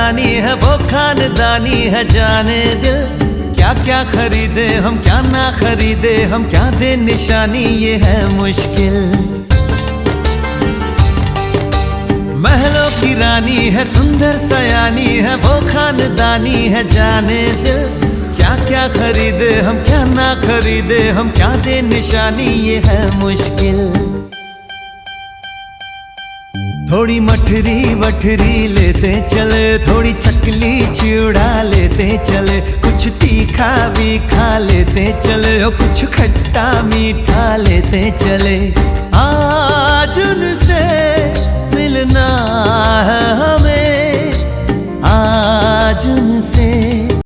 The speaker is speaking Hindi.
रानी है वो खानदानी है जाने दिल। क्या क्या खरीदे हम क्या ना खरीदे हम, क्या दे निशानी ये है मुश्किल। महलों की रानी है सुंदर सयानी है वो खानदानी है जाने दिल। क्या क्या खरीदे हम क्या ना खरीदे हम, क्या दे निशानी ये है मुश्किल। थोड़ी मठरी वठरी लेते चले, थोड़ी चकली चिड़ा लेते चले, कुछ तीखा भी खा लेते चले और कुछ खट्टा मीठा लेते चले। आज उनसे